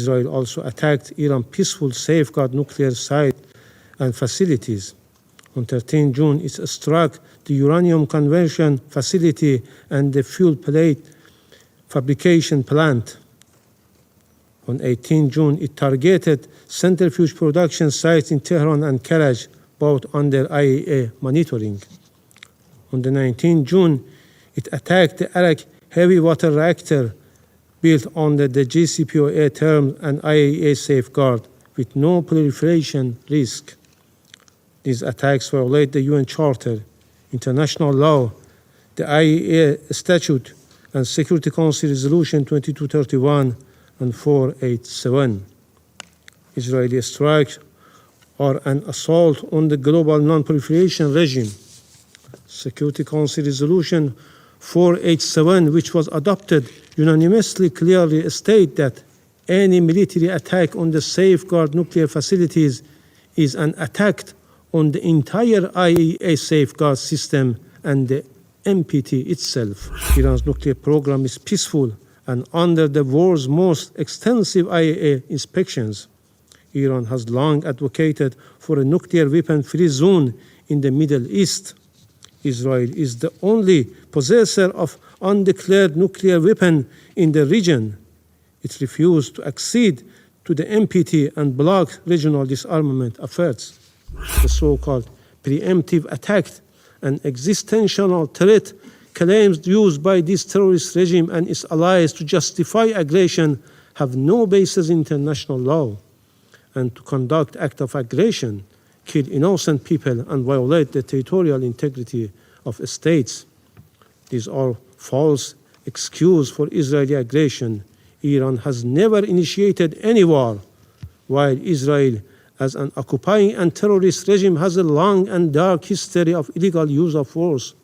Israel also attacked Iran's peaceful safeguard nuclear site and facilities. On 13 June, it struck the uranium conversion facility and the fuel plate fabrication plant. On 18 June, it targeted centrifuge production sites in Tehran and Karaj, both under IAEA monitoring. On the 19th June, it attacked the Iraq heavy water reactor built under the JCPOA terms and IAEA safeguard with no proliferation risk. These attacks violate the UN Charter, international law, the IAEA Statute, and Security Council Resolution 2231 and 487. Israeli strikes are an assault on the global non-proliferation regime. Security Council Resolution 487, which was adopted unanimously, clearly states that any military attack on the safeguard nuclear facilities is an attack on the entire IAEA safeguard system and the NPT itself. Iran's nuclear program is peaceful and under the world's most extensive IAEA inspections. Iran has long advocated for a nuclear weapon-free zone in the Middle East. Israel is the only possessor of undeclared nuclear weapon in the region. It refused to accede to the NPT and block regional disarmament efforts. The so-called preemptive attack, an existential threat claims used by this terrorist regime and its allies to justify aggression, have no basis in international law, and to conduct acts of aggression, kill innocent people, and violate the territorial integrity of states. These are false excuses for Israeli aggression. Iran has never initiated any war, while Israel, as an occupying and terrorist regime, has a long and dark history of illegal use of force,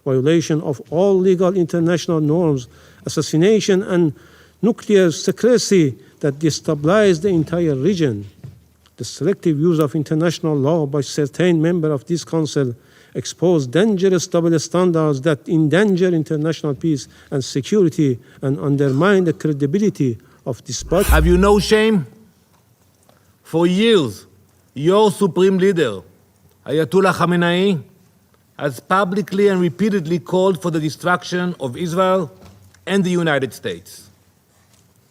violation of all legal international norms, assassination, and nuclear secrecy that destabilize the entire region. The selective use of international law by certain members of this council expose dangerous double standards that endanger international peace and security and undermine the credibility of this body. Have you no shame? For years, your supreme leader, Ayatollah Khamenei, has publicly and repeatedly called for the destruction of Israel and the United States.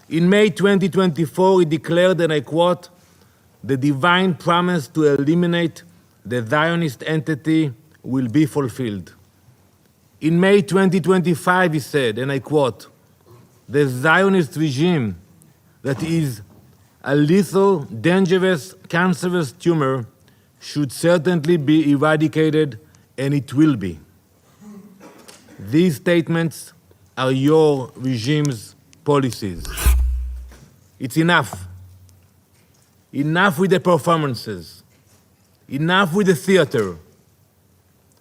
In May 2024, he declared, and I quote, "The divine promise to eliminate the Zionist entity will be fulfilled." In May 2025, he said, and I quote, "The Zionist regime that is a lethal, dangerous, cancerous tumor should certainly be eradicated, and it will be." These statements are your regime's policies. It's enough. Enough with the performances. Enough with the theater.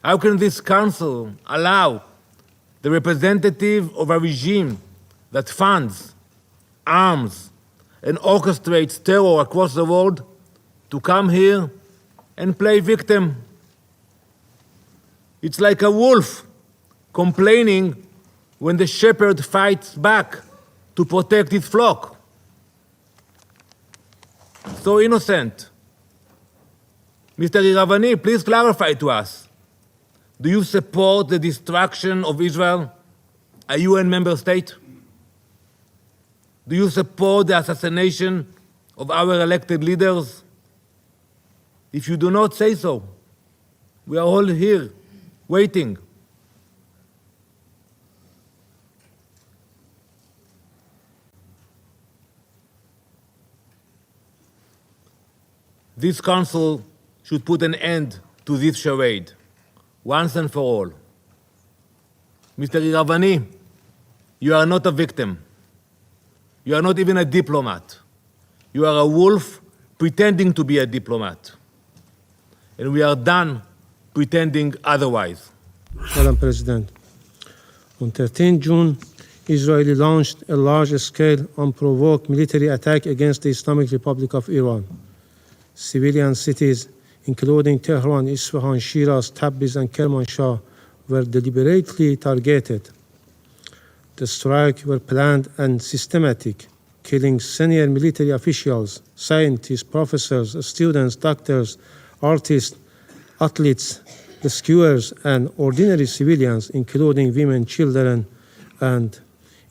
How can this council allow the representative of a regime that funds, arms, and orchestrates terror across the world to come here and play victim? It's like a wolf complaining when the shepherd fights back to protect his flock. So innocent. Mr. Iravani, please clarify to us. Do you support the destruction of Israel, a UN member state? Do you support the assassination of our elected leaders? If you do not, say so. We are all here, waiting. This council should put an end to this charade, once and for all. Mr. Iravani, you are not a victim. You are not even a diplomat. You are a wolf pretending to be a diplomat. And we are done pretending otherwise. Madam President, on 13 June, Israel launched a large-scale, unprovoked military attack against the Islamic Republic of Iran. Civilian cities, including Tehran, Isfahan, Shiraz, Tabriz, and Kermanshah, were deliberately targeted. The strikes were planned and systematic. killing senior military officials, scientists, professors, students, doctors, artists, athletes, rescuers, and ordinary civilians, including women, children, and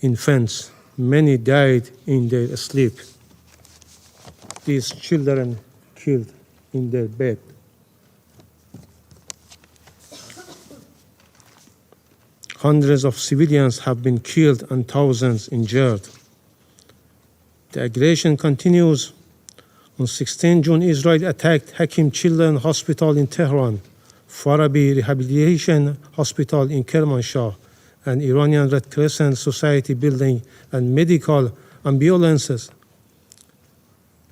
infants. Many died in their sleep. These children killed in their bed. Hundreds of civilians have been killed and thousands injured. The aggression continues. On 16 June, Israel attacked Hakim Children's Hospital in Tehran, Farabi Rehabilitation Hospital in Kermanshah, and Iranian Red Crescent Society building and medical ambulances.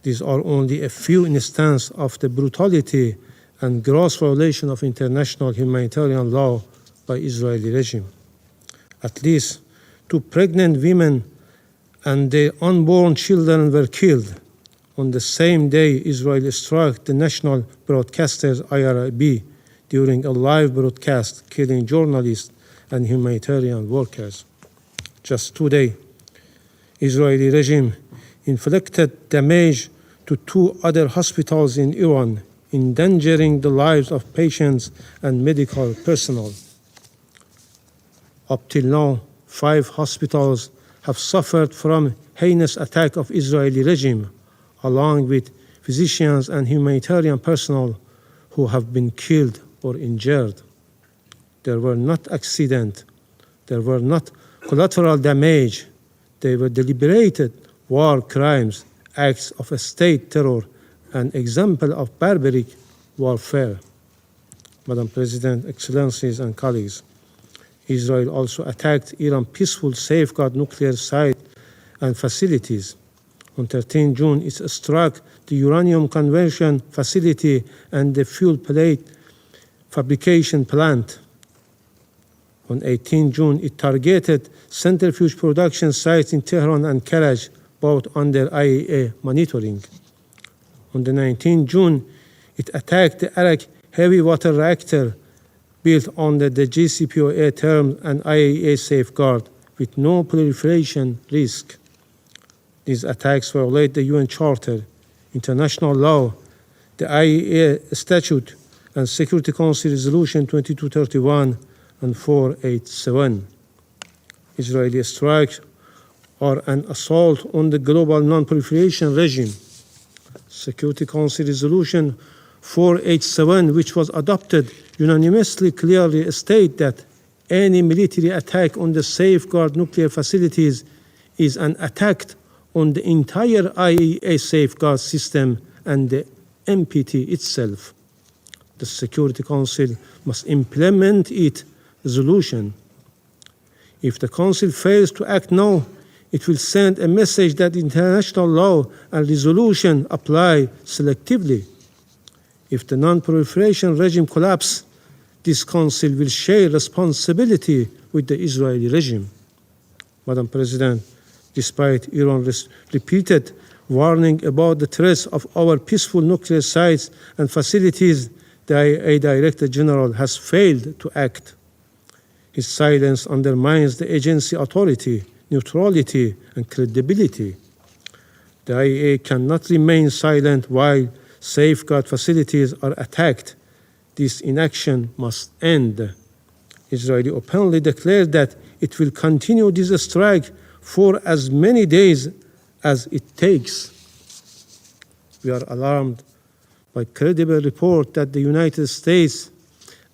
These are only a few instances of the brutality and gross violation of international humanitarian law by Israeli regime. At least 2 pregnant women and their unborn children were killed. On the same day, Israel struck the national broadcaster's IRIB during a live broadcast, killing journalists and humanitarian workers. Just today, Israeli regime inflicted damage to 2 other hospitals in Iran, endangering the lives of patients and medical personnel. Up till now, 5 hospitals have suffered from heinous attack of Israeli regime, along with physicians and humanitarian personnel who have been killed or injured. There were not accidents, there were not collateral damage, they were deliberated war crimes, acts of a state terror, and example of barbaric warfare. Madam President, Excellencies, and colleagues, Israel also attacked Iran's peaceful safeguard nuclear site and facilities. On 13 June, it struck the uranium conversion facility and the fuel plate fabrication plant. On 18 June, it targeted centrifuge production sites in Tehran and Karaj, both under IAEA monitoring. On the 19th June, it attacked the Arak heavy water reactor built under the JCPOA terms and IAEA safeguard with no proliferation risk. These attacks violate the UN Charter, international law, the IAEA Statute, and Security Council Resolution 2231 and 487. Israeli strikes are an assault on the global non-proliferation regime. Security Council Resolution 487, which was adopted unanimously, clearly states that any military attack on the safeguard nuclear facilities is an attack on the entire IAEA safeguard system and the NPT itself. The Security Council must implement its resolution. If the Council fails to act now, it will send a message that international law and resolution apply selectively. If the non-proliferation regime collapses, this Council will share responsibility with the Israeli regime. Madam President, despite Iran's repeated warning about the threats of our peaceful nuclear sites and facilities, the IAEA Director General has failed to act. His silence undermines the agency authority, neutrality, and credibility. The IAEA cannot remain silent while safeguard facilities are attacked. This inaction must end. Israel openly declared that it will continue this strike for as many days as it takes. We are alarmed by credible report that the United States,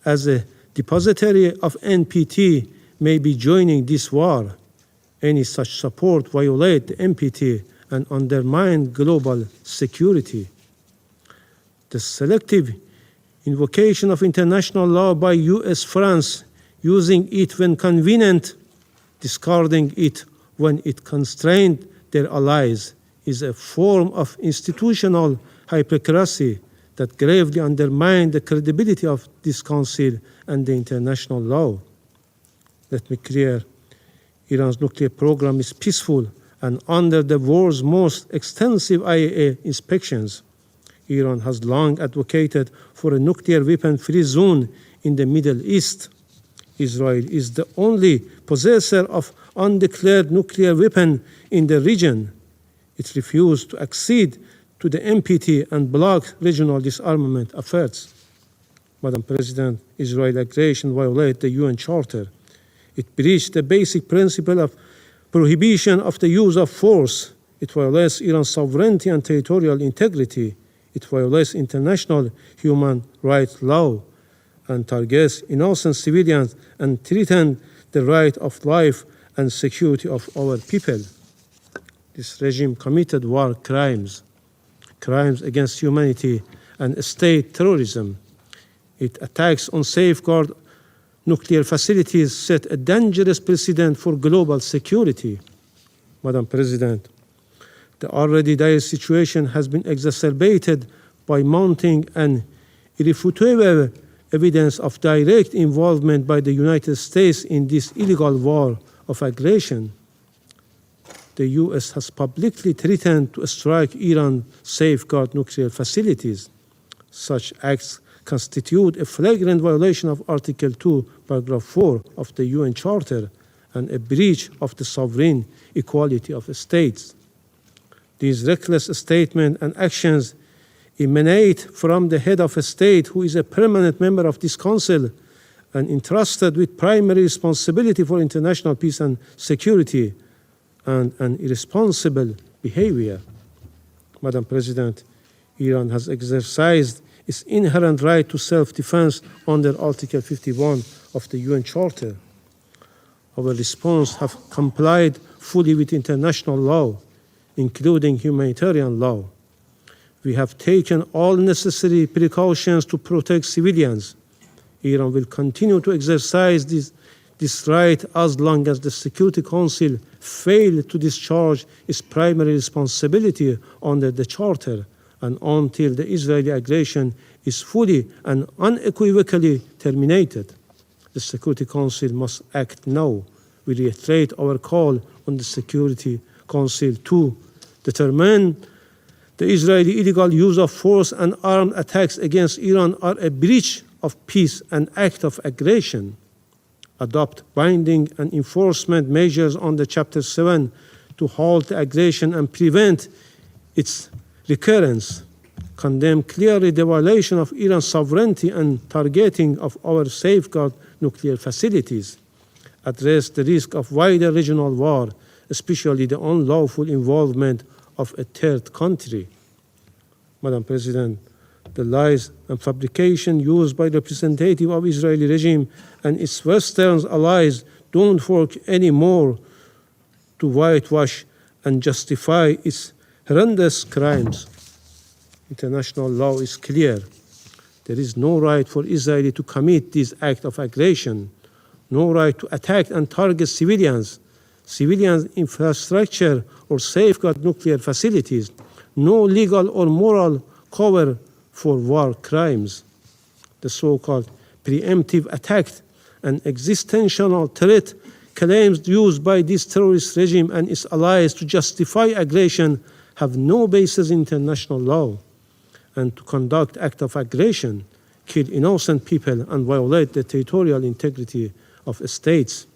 as a depository of NPT, may be joining this war. Any such support violates the NPT and undermines global security. The selective invocation of international law by US, France, using it when convenient, discarding it when it constrained their allies, is a form of institutional hypocrisy that gravely undermines the credibility of this Council and the international law. Let me be clear, Iran's nuclear program is peaceful and under the world's most extensive IAEA inspections. Iran has long advocated for a nuclear weapon-free zone in the Middle East. Israel is the only possessor of undeclared nuclear weapon in the region. It refused to accede to the NPT and block regional disarmament efforts. Madam President, Israeli aggression violates the UN Charter. It breached the basic principle of prohibition of the use of force. It violates Iran's sovereignty and territorial integrity. It violates international human rights law and targets innocent civilians and threatens the right of life and security of our people. This regime committed war crimes, crimes against humanity and state terrorism. It attacks on safeguard nuclear facilities, set a dangerous precedent for global security. Madam President, the already dire situation has been exacerbated by mounting and irrefutable evidence of direct involvement by the United States in this illegal war of aggression. The US has publicly threatened to strike Iran's safeguard nuclear facilities. Such acts constitute a flagrant violation of Article 2, Paragraph 4 of the UN Charter and a breach of the sovereign equality of states. These reckless statements and actions emanate from the head of a state who is a permanent member of this council and entrusted with primary responsibility for international peace and security, and an irresponsible behavior. Madam President, Iran has exercised its inherent right to self-defense under Article 51 of the UN Charter. Our response has complied fully with international law, including humanitarian law. We have taken all necessary precautions to protect civilians. Iran will continue to exercise this right as long as the Security Council fails to discharge its primary responsibility under the Charter and until the Israeli aggression is fully and unequivocally terminated. The Security Council must act now. We reiterate our call on the Security Council to determine the Israeli illegal use of force and armed attacks against Iran are a breach of peace and act of aggression. Adopt binding and enforcement measures under Chapter 7 to halt the aggression and prevent its recurrence. Condemn clearly the violation of Iran's sovereignty and targeting of our safeguard nuclear facilities. Address the risk of wider regional war, especially the unlawful involvement of a third country. Madam President, the lies and fabrication used by representatives of Israeli regime and its Western allies don't work anymore to whitewash and justify its horrendous crimes. International law is clear. There is no right for Israel to commit this act of aggression, no right to attack and target civilian infrastructure or safeguard nuclear facilities, no legal or moral cover for war crimes. The so-called preemptive attack and existential threat claims used by this terrorist regime and its allies to justify aggression have no basis in international law, and to conduct acts of aggression, kill innocent people, and violate the territorial integrity of states.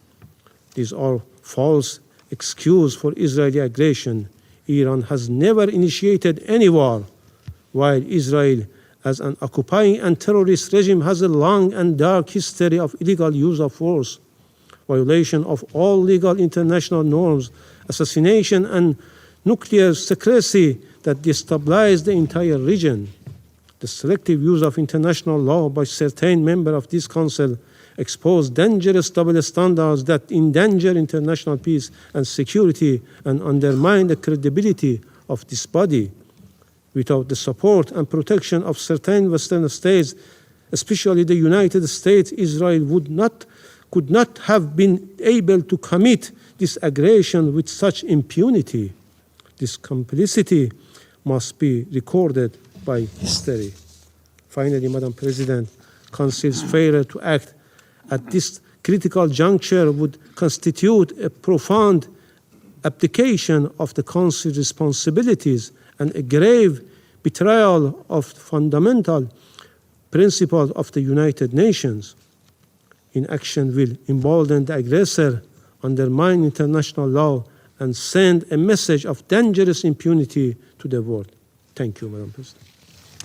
These are false excuses for Israeli aggression. Iran has never initiated any war, while Israel, as an occupying and terrorist regime, has a long and dark history of illegal use of force, violation of all legal international norms, assassination, and nuclear secrecy that destabilized the entire region. The selective use of international law by certain members of this council expose dangerous double standards that endanger international peace and security and undermine the credibility of this body. Without the support and protection of certain Western states, especially the United States, Israel could not have been able to commit this aggression with such impunity. This complicity must be recorded by history. Finally, Madam President, Council's failure to act at this critical juncture would constitute a profound abdication of the Council's responsibilities and a grave betrayal of fundamental principles of the United Nations. Inaction will embolden the aggressor, undermine international law, and send a message of dangerous impunity to the world. Thank you, Madam President.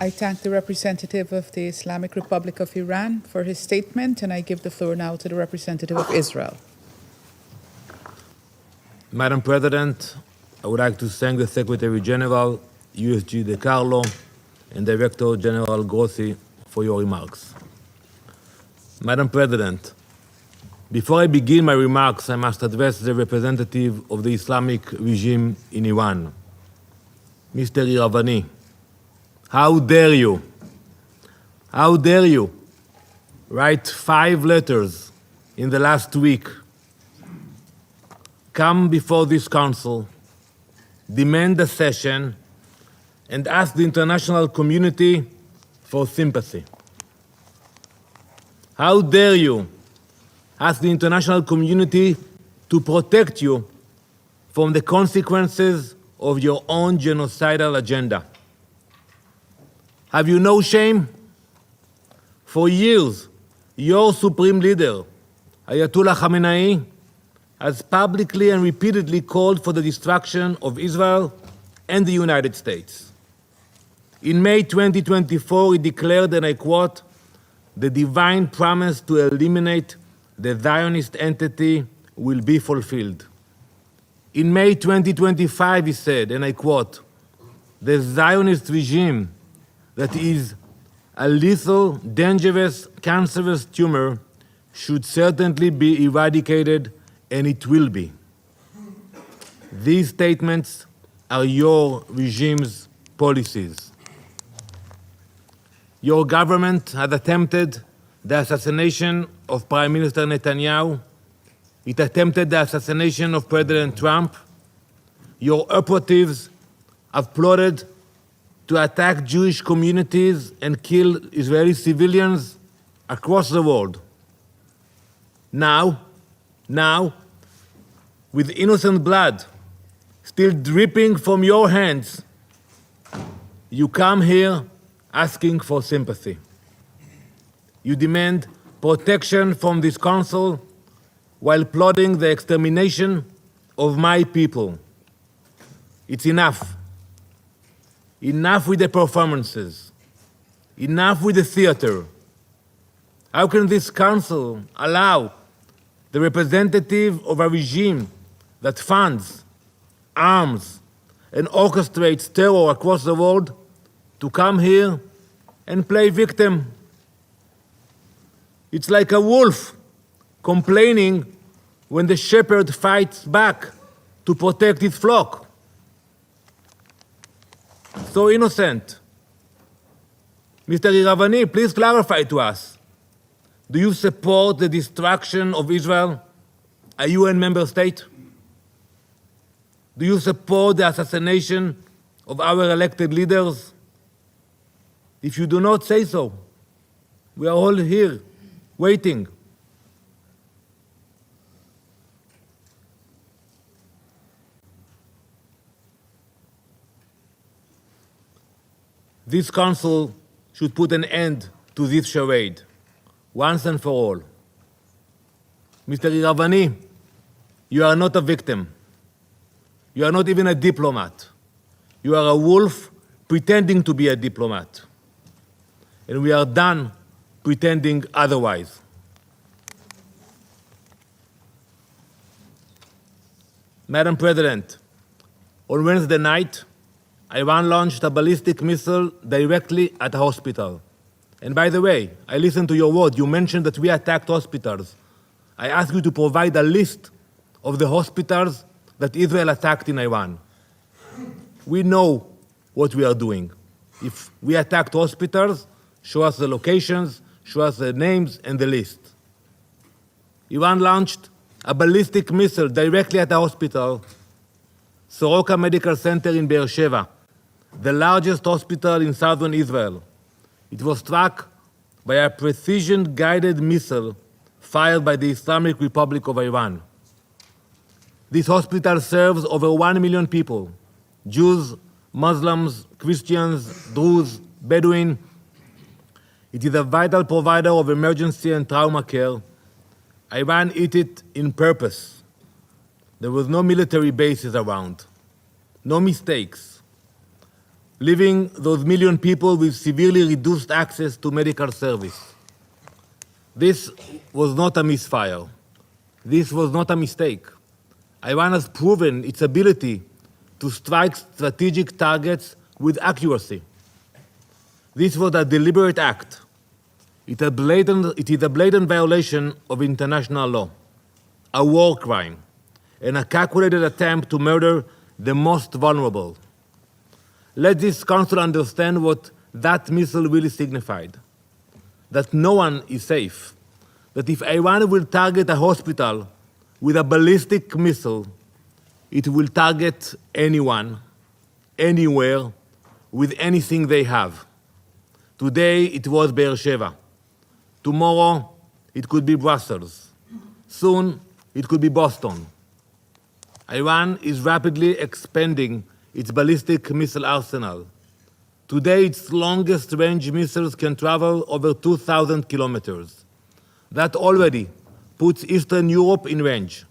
I thank the representative of the Islamic Republic of Iran for his statement, and I give the floor now to the representative of Israel. Madam President, I would like to thank the Secretary General, USG De Carlo, and Director General Grossi for your remarks. Madam President, before I begin my remarks, I must address the representative of the Islamic regime in Iran. Mr. Iravani, how dare you? How dare you write 5 letters in the last week, come before this council, demand a session, and ask the international community for sympathy? How dare you ask the international community to protect you from the consequences of your own genocidal agenda? Have you no shame? For years, your supreme leader, Ayatollah Khamenei, has publicly and repeatedly called for the destruction of Israel and the United States. In May 2024, he declared, and I quote, "The divine promise to eliminate the Zionist entity will be fulfilled." In May 2025, he said, and I quote, "The Zionist regime that is a lethal, dangerous, cancerous tumor should certainly be eradicated, and it will be." These statements are your regime's policies. Your government has attempted the assassination of Prime Minister Netanyahu. It attempted the assassination of President Trump. Your operatives have plotted to attack Jewish communities and kill Israeli civilians across the world. Now, with innocent blood still dripping from your hands, you come here asking for sympathy. You demand protection from this council while plotting the extermination of my people. It's enough. Enough with the performances. Enough with the theater. How can this council allow the representative of a regime that funds, arms, and orchestrates terror across the world to come here and play victim? It's like a wolf complaining when the shepherd fights back to protect his flock. So innocent. Mr. Iravani, please clarify to us. Do you support the destruction of Israel, a UN member state? Do you support the assassination of our elected leaders? If you do not, say so. We are all here, waiting. This council should put an end to this charade, once and for all. Mr. Iravani, you are not a victim. You are not even a diplomat. You are a wolf pretending to be a diplomat. And we are done pretending otherwise. Madam President, on Wednesday night, Iran launched a ballistic missile directly at a hospital. And by the way, I listened to your word. You mentioned that we attacked hospitals. I ask you to provide a list of the hospitals that Israel attacked in Iran. We know what we are doing. If we attacked hospitals, show us the locations, show us the names and the list. Iran launched a ballistic missile directly at a hospital, Soroka Medical Center in Beersheba, the largest hospital in southern Israel. It was struck by a precision-guided missile fired by the Islamic Republic of Iran. This hospital serves over 1 million people, Jews, Muslims, Christians, Druze, Bedouin. It is a vital provider of emergency and trauma care. Iran hit it in purpose. There was no military bases around, no mistakes, leaving those million people with severely reduced access to medical service. This was not a misfire. This was not a mistake. Iran has proven its ability to strike strategic targets with accuracy. This was a deliberate act. It is a blatant violation of international law, a war crime, and a calculated attempt to murder the most vulnerable. Let this council understand what that missile really signified. That no one is safe. That if Iran will target a hospital with a ballistic missile, it will target anyone, anywhere, with anything they have. Today it was Beersheba. Tomorrow it could be Brussels. Soon it could be Boston. Iran is rapidly expanding its ballistic missile arsenal. Today its longest range missiles can travel over 2,000 kilometers. That already puts Eastern Europe in range.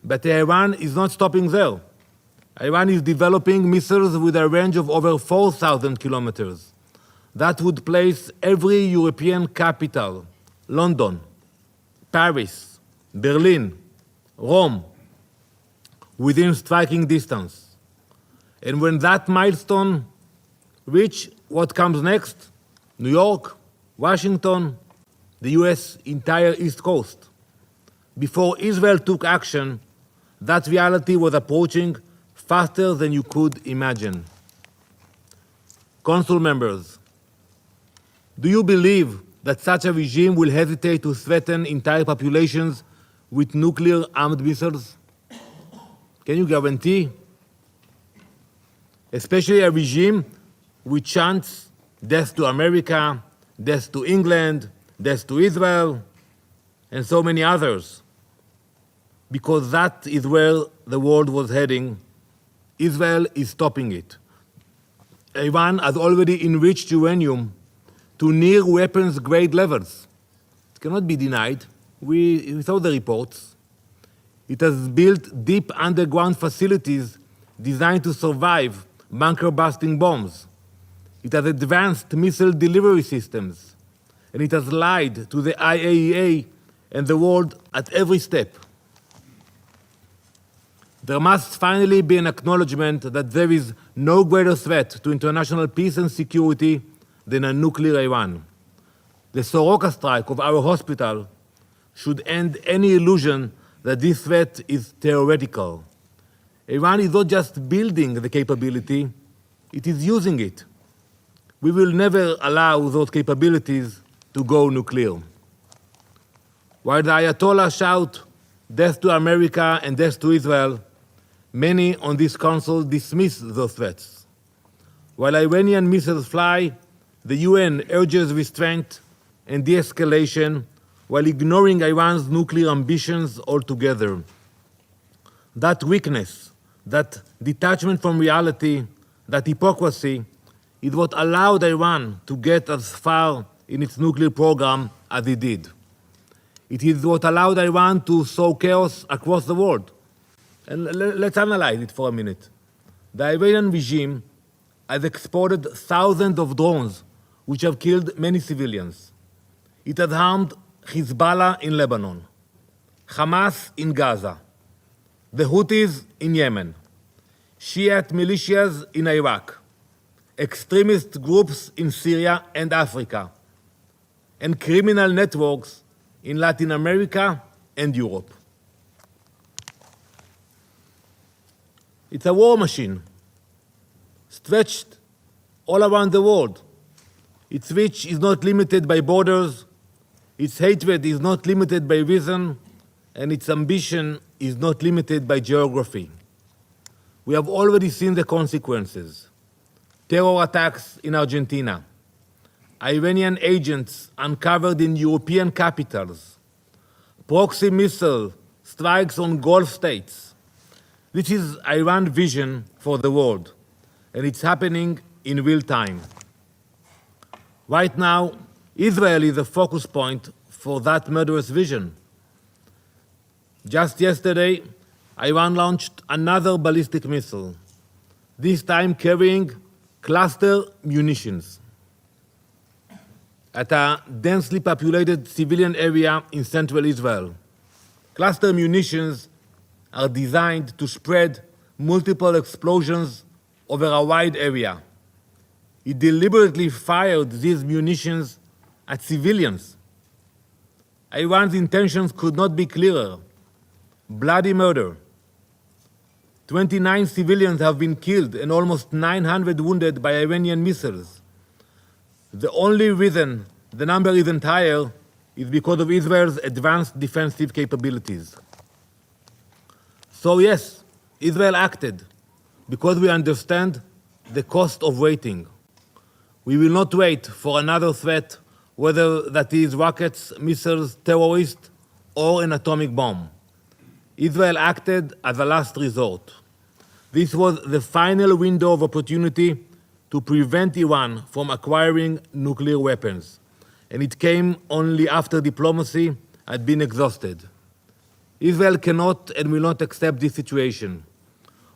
But Iran is not stopping there. Iran is developing missiles with a range of over 4,000 kilometers. That would place every European capital, London, Paris, Berlin, Rome, within striking distance. And when that milestone reaches, what comes next? New York, Washington, the US entire East Coast. Before Israel took action, that reality was approaching faster than you could imagine. Council members, do you believe that such a regime will hesitate to threaten entire populations with nuclear armed missiles? Can you guarantee? Especially a regime which chants death to America, death to England, death to Israel, and so many others. Because that is where the world was heading. Israel is stopping it. Iran has already enriched uranium to near weapons-grade levels. It cannot be denied. We saw the reports. It has built deep underground facilities designed to survive bunker-busting bombs. It has advanced missile delivery systems. And it has lied to the IAEA and the world at every step. There must finally be an acknowledgement that there is no greater threat to international peace and security than a nuclear Iran. The Soroka strike of our hospital should end any illusion that this threat is theoretical. Iran is not just building the capability, it is using it. We will never allow those capabilities to go nuclear. While the Ayatollah shout death to America and death to Israel, many on this council dismiss those threats. While Iranian missiles fly, the UN urges restraint and de-escalation while ignoring Iran's nuclear ambitions altogether. That weakness, that detachment from reality, that hypocrisy is what allowed Iran to get as far in its nuclear program as it did. It is what allowed Iran to sow chaos across the world. And let's analyze it for a minute. The Iranian regime has exported thousands of drones which have killed many civilians. It has harmed Hezbollah in Lebanon, Hamas in Gaza, the Houthis in Yemen, Shiite militias in Iraq, extremist groups in Syria and Africa, and criminal networks in Latin America and Europe. It's a war machine, stretched all around the world. Its reach is not limited by borders, its hatred is not limited by reason, and its ambition is not limited by geography. We have already seen the consequences. Terror attacks in Argentina, Iranian agents uncovered in European capitals, proxy missile strikes on Gulf states. This is Iran's vision for the world, and it's happening in real time. Right now, Israel is the focus point for that murderous vision. Just yesterday, Iran launched another ballistic missile, this time carrying cluster munitions at a densely populated civilian area in central Israel. Cluster munitions are designed to spread multiple explosions over a wide area. It deliberately fired these munitions at civilians. Iran's intentions could not be clearer. Bloody murder. 29 civilians have been killed and almost 900 wounded by Iranian missiles. The only reason the number isn't higher is because of Israel's advanced defensive capabilities. So yes, Israel acted because we understand the cost of waiting. We will not wait for another threat, whether that is rockets, missiles, terrorists, or an atomic bomb. Israel acted as a last resort. This was the final window of opportunity to prevent Iran from acquiring nuclear weapons, and it came only after diplomacy had been exhausted. Israel cannot and will not accept this situation.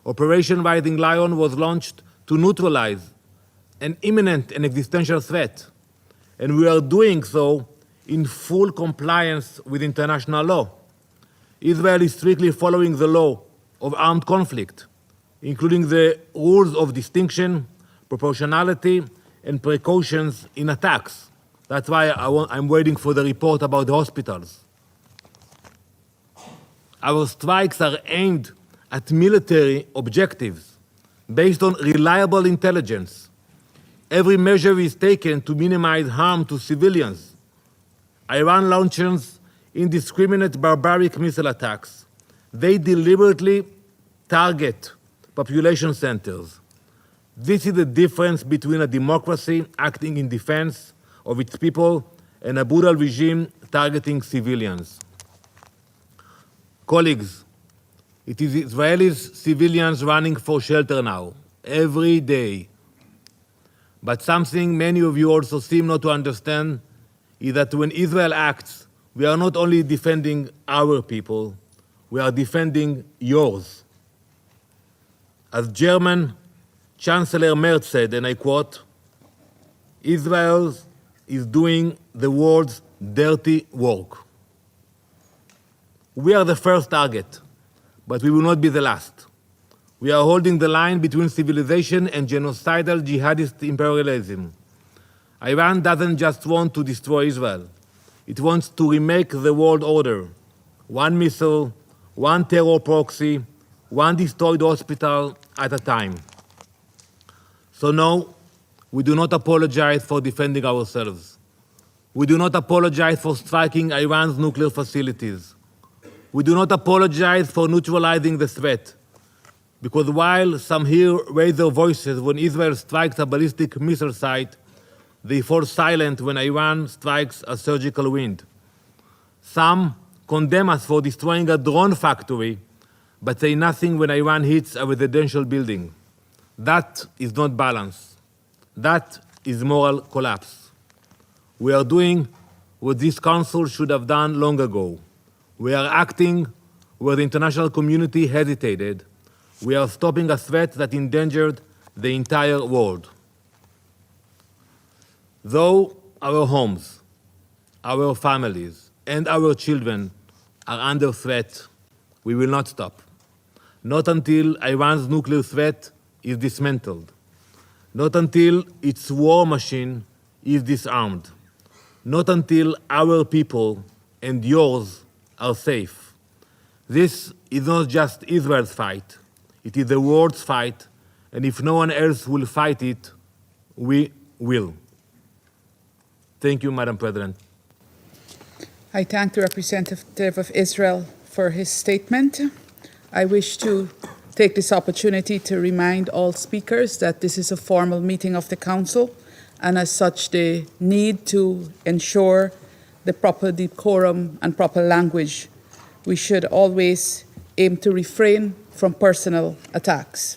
Operation Rising Lion was launched to neutralize an imminent and existential threat, and we are doing so in full compliance with international law. Israel is strictly following the law of armed conflict, including the rules of distinction, proportionality, and precautions in attacks. That's why I'm waiting for the report about the hospitals. Our strikes are aimed at military objectives based on reliable intelligence. Every measure is taken to minimize harm to civilians. Iran launches indiscriminate barbaric missile attacks. They deliberately target population centers. This is the difference between a democracy acting in defense of its people and a brutal regime targeting civilians. Colleagues, it is Israeli civilians running for shelter now, every day. But something many of you also seem not to understand is that when Israel acts, we are not only defending our people, we are defending yours. As German Chancellor Merz said, and I quote, Israel is doing the world's dirty work. We are the first target, but we will not be the last. We are holding the line between civilization and genocidal jihadist imperialism. Iran doesn't just want to destroy Israel. It wants to remake the world order. One missile, one terror proxy, one destroyed hospital at a time. So no, we do not apologize for defending ourselves. We do not apologize for striking Iran's nuclear facilities. We do not apologize for neutralizing the threat. Because while some here raise their voices when Israel strikes a ballistic missile site, they fall silent when Iran strikes a surgical wind. Some condemn us for destroying a drone factory, but say nothing when Iran hits a residential building. That is not balance. That is moral collapse. We are doing what this council should have done long ago. We are acting where the international community hesitated. We are stopping a threat that endangered the entire world. Though our homes, our families, and our children are under threat, we will not stop. Not until Iran's nuclear threat is dismantled. Not until its war machine is disarmed. Not until our people and yours are safe. This is not just Israel's fight. It is the world's fight, and if no one else will fight it, we will. Thank you, Madam President. I thank the representative of Israel for his statement. I wish to take this opportunity to remind all speakers that this is a formal meeting of the Council, and as such, the need to ensure the proper decorum and proper language. We should always aim to refrain from personal attacks.